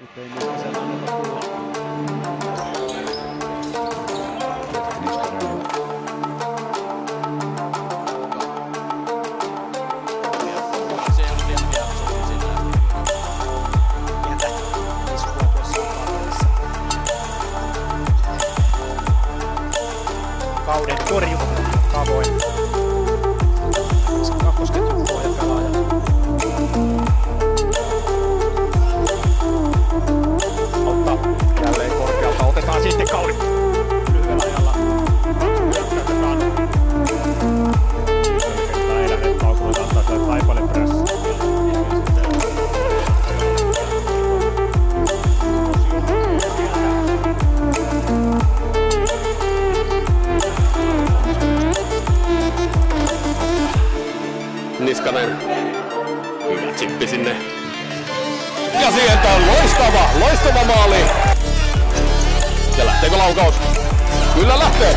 Nyt ei Niskasen anneta tulla. Se ei ollut vielä sillä. Pientä iskua tuossa paperissa. Kauden torjunta tavoin. Kakkosketjun pohjapelaaja. Mutta jälleen korkealta otetaan sitten Kauri lyhyellä ajalla. Kaksi hyökkäytetään. Kertaa ei lähde Kaukulat antaa tälle Taipalle pressia. Niskanen. Hyvä chippi sinne. Ja sieltä on loistava maali. Ja lähteekö laukaus? Kyllä lähtee.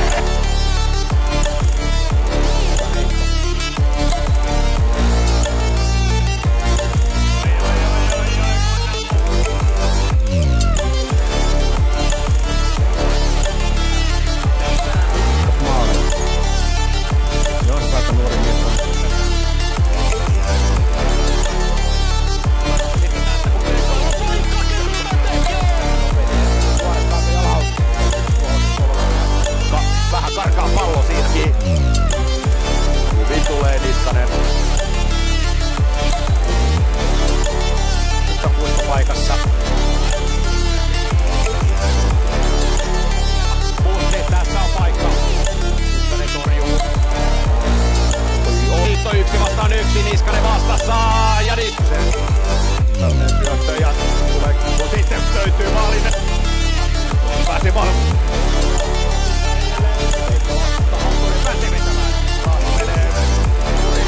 Karkaa pallo siinäkin. Hyvin tulee Niskanen. Nyt on puistopaikassa. Puutteet, tässä on paikka. Niskanen torjuu. Liitto 1 vastaan 1. Niskanen vastassa. Ja Niskanen. Tällainen syöttö ja tulee, kun sitten löytyy maalinen. Pääsi maalin. Pääsi vetämään. Menee.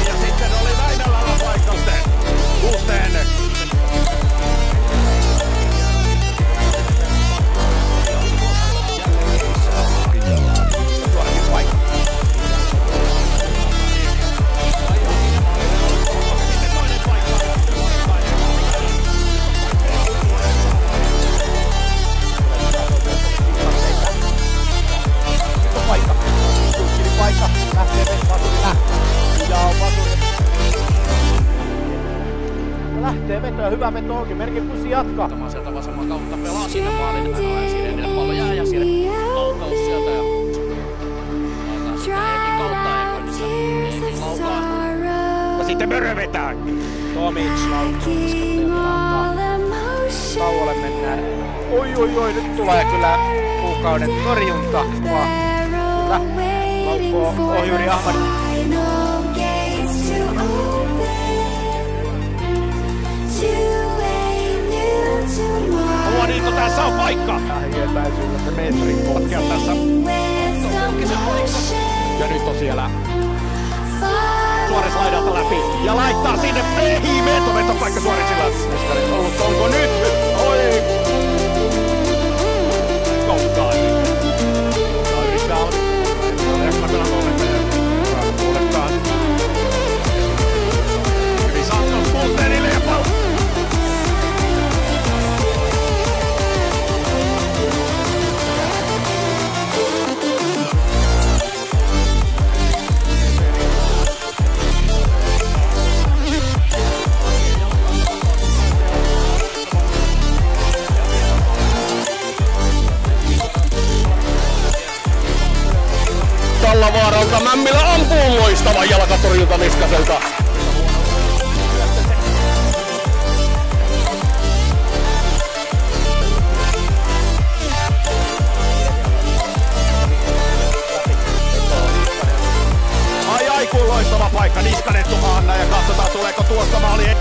Ja sitten oli Väinälällä paikkasten. Kuusteen. Suorakin paikka. Sitten toinen paikka. Paikka. Paikka. Lähtee Vasurilla. Ja on Vasuri. Lähtee vetoa. Hyvä veto onkin. Merkin pussi jatkaa. Sieltä vasemman kautta pelaa sinne maalin. Hän on siinä edelleen pallo jää ja siellä laukaus sieltä. Ja Eekin kautta Eekonissa. Eekin laukaa. Ja sitten Mörö vetää. Tomic laukaa. Tauolle mennään. Oi. Nyt tulee kyllä kuukauden torjunta. Kyllä. Laukoo ohjuri Ahmad. Luodinko tässä on paikka? Lähietäisyydellä se metrin kotkea tässä. Ja nyt on siellä Suores laidalta läpi. Ja laittaa sinne. Ei, vetopaikka Suorisilla. Niskanen ollut. Onko nyt? Oi! Koukkaan. Yrittää on. Uudestaan. Hyvin Santos Kulteenille ja pallo. Tallavaaralta Mämmilä ampuu loistava jalkatorjunta Niskaselta. Ai kun loistava paikka. Niskanen tuhanna ja katsotaan tuleeko tuosta maali.